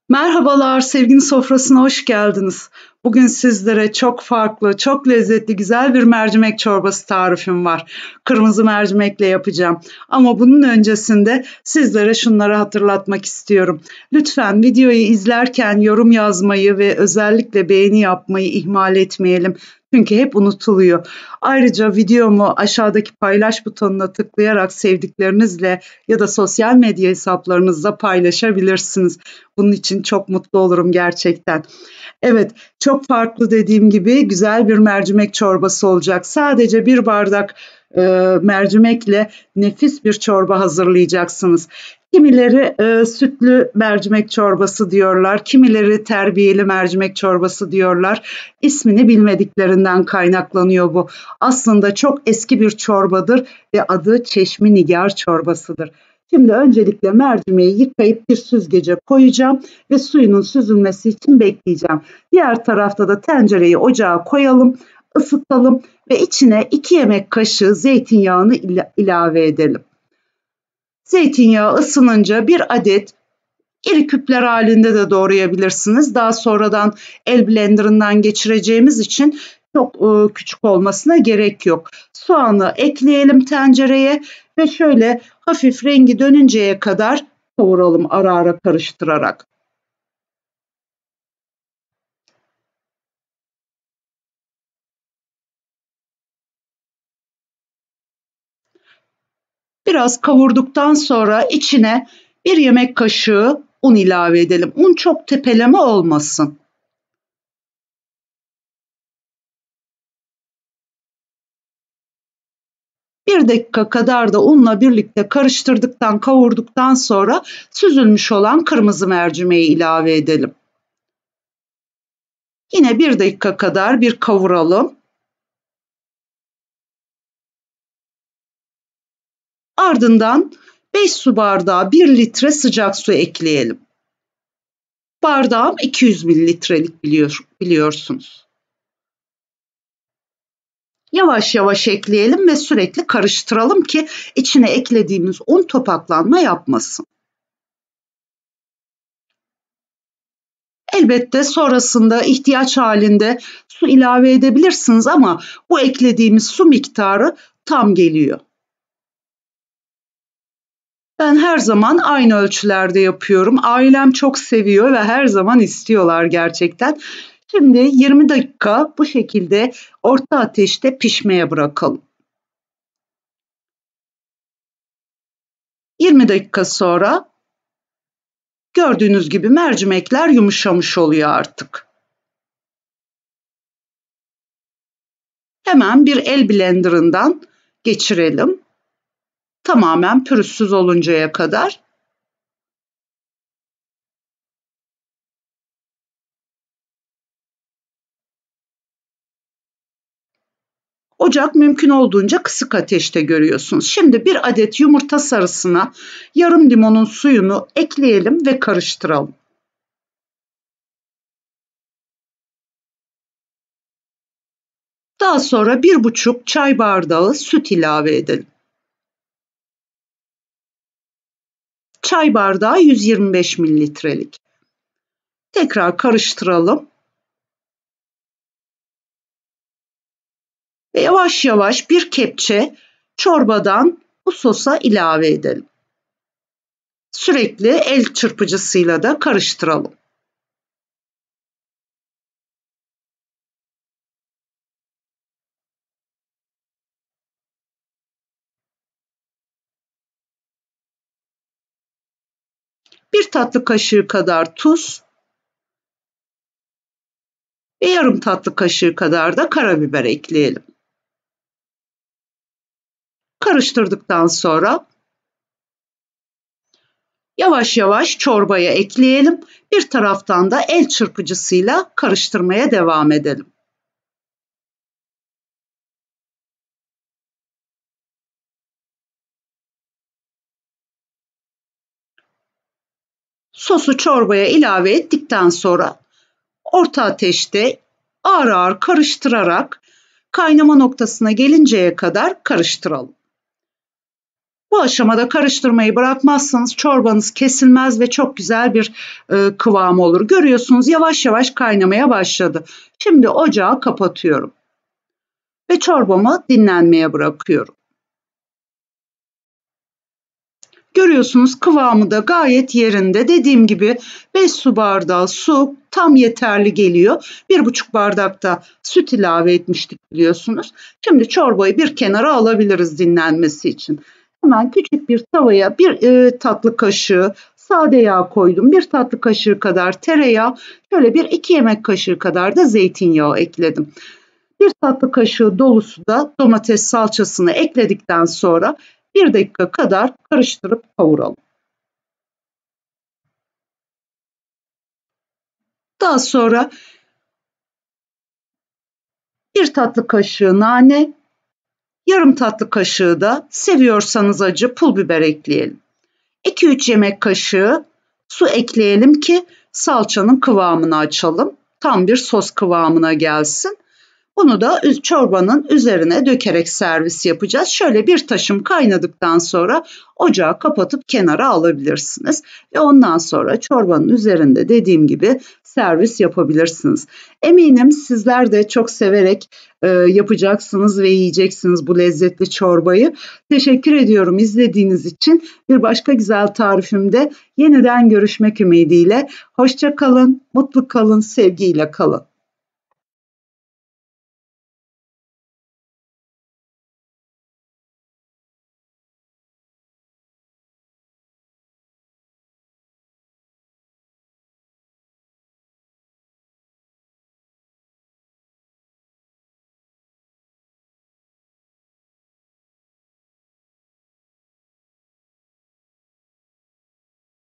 Merhabalar, sevginin sofrasına hoş geldiniz. Bugün sizlere çok farklı, çok lezzetli, güzel bir mercimek çorbası tarifim var. Kırmızı mercimekle yapacağım. Ama bunun öncesinde sizlere şunları hatırlatmak istiyorum. Lütfen videoyu izlerken yorum yazmayı ve özellikle beğeni yapmayı ihmal etmeyelim. Çünkü hep unutuluyor. Ayrıca videomu aşağıdaki paylaş butonuna tıklayarak sevdiklerinizle ya da sosyal medya hesaplarınızda paylaşabilirsiniz. Bunun için çok mutlu olurum gerçekten. Evet, çok farklı dediğim gibi güzel bir mercimek çorbası olacak. Sadece bir bardak mercimekle nefis bir çorba hazırlayacaksınız. Kimileri sütlü mercimek çorbası diyorlar, kimileri terbiyeli mercimek çorbası diyorlar. İsmini bilmediklerinden kaynaklanıyor bu. Aslında çok eski bir çorbadır ve adı Çeşmi Nigar çorbasıdır. Şimdi öncelikle mercimeği yıkayıp bir süzgece koyacağım ve suyunun süzülmesi için bekleyeceğim. Diğer tarafta da tencereyi ocağa koyalım, ısıtalım ve içine 2 yemek kaşığı zeytinyağını ilave edelim. Zeytinyağı ısınınca bir adet iri küpler halinde de doğrayabilirsiniz. Daha sonradan el blenderından geçireceğimiz için çok küçük olmasına gerek yok. Soğanı ekleyelim tencereye ve şöyle hafif rengi dönünceye kadar kavuralım ara ara karıştırarak. Biraz kavurduktan sonra içine 1 yemek kaşığı un ilave edelim. Un çok tepeleme olmasın. Bir dakika kadar da unla birlikte karıştırdıktan, kavurduktan sonra süzülmüş olan kırmızı mercimeği ilave edelim. Yine 1 dakika kadar bir kavuralım. Ardından 5 su bardağı 1 litre sıcak su ekleyelim. Bardağım 200 mililitrelik biliyorsunuz. Yavaş yavaş ekleyelim ve sürekli karıştıralım ki içine eklediğimiz un topaklanma yapmasın. Elbette sonrasında ihtiyaç halinde su ilave edebilirsiniz ama bu eklediğimiz su miktarı tam geliyor. Ben her zaman aynı ölçülerde yapıyorum. Ailem çok seviyor ve her zaman istiyorlar gerçekten. Şimdi 20 dakika bu şekilde orta ateşte pişmeye bırakalım. 20 dakika sonra gördüğünüz gibi mercimekler yumuşamış oluyor artık. Hemen bir el blenderından geçirelim. Tamamen pürüzsüz oluncaya kadar. Ocak mümkün olduğunca kısık ateşte görüyorsunuz. Şimdi bir adet yumurta sarısına yarım limonun suyunu ekleyelim ve karıştıralım. Daha sonra 1,5 çay bardağı süt ilave edelim. Çay bardağı 125 mililitrelik. Tekrar karıştıralım. Ve yavaş yavaş bir kepçe çorbadan bu sosa ilave edelim. Sürekli el çırpıcısıyla da karıştıralım. Bir tatlı kaşığı kadar tuz ve yarım tatlı kaşığı kadar da karabiber ekleyelim. Karıştırdıktan sonra yavaş yavaş çorbaya ekleyelim. Bir taraftan da el çırpıcısıyla karıştırmaya devam edelim. Sosu çorbaya ilave ettikten sonra orta ateşte ağır ağır karıştırarak kaynama noktasına gelinceye kadar karıştıralım. Bu aşamada karıştırmayı bırakmazsanız çorbanız kesilmez ve çok güzel bir kıvam olur. Görüyorsunuz yavaş yavaş kaynamaya başladı. Şimdi ocağı kapatıyorum ve çorbamı dinlenmeye bırakıyorum. Görüyorsunuz kıvamı da gayet yerinde. Dediğim gibi 5 su bardağı su tam yeterli geliyor. 1,5 bardak da süt ilave etmiştik biliyorsunuz. Şimdi çorbayı bir kenara alabiliriz dinlenmesi için. Hemen küçük bir tavaya bir tatlı kaşığı sade yağ koydum. 1 tatlı kaşığı kadar tereyağı, şöyle 1-2 yemek kaşığı kadar da zeytinyağı ekledim. 1 tatlı kaşığı dolusu da domates salçasını ekledikten sonra 1 dakika kadar karıştırıp kavuralım. Daha sonra 1 tatlı kaşığı nane, yarım tatlı kaşığı da seviyorsanız acı pul biber ekleyelim. 2-3 yemek kaşığı su ekleyelim ki salçanın kıvamını açalım. Tam bir sos kıvamına gelsin. Bunu da çorbanın üzerine dökerek servis yapacağız. Şöyle bir taşım kaynadıktan sonra ocağı kapatıp kenara alabilirsiniz. Ve ondan sonra çorbanın üzerinde dediğim gibi servis yapabilirsiniz. Eminim sizler de çok severek yapacaksınız ve yiyeceksiniz bu lezzetli çorbayı. Teşekkür ediyorum izlediğiniz için. Bir başka güzel tarifimde yeniden görüşmek ümidiyle. Hoşça kalın, mutlu kalın, sevgiyle kalın.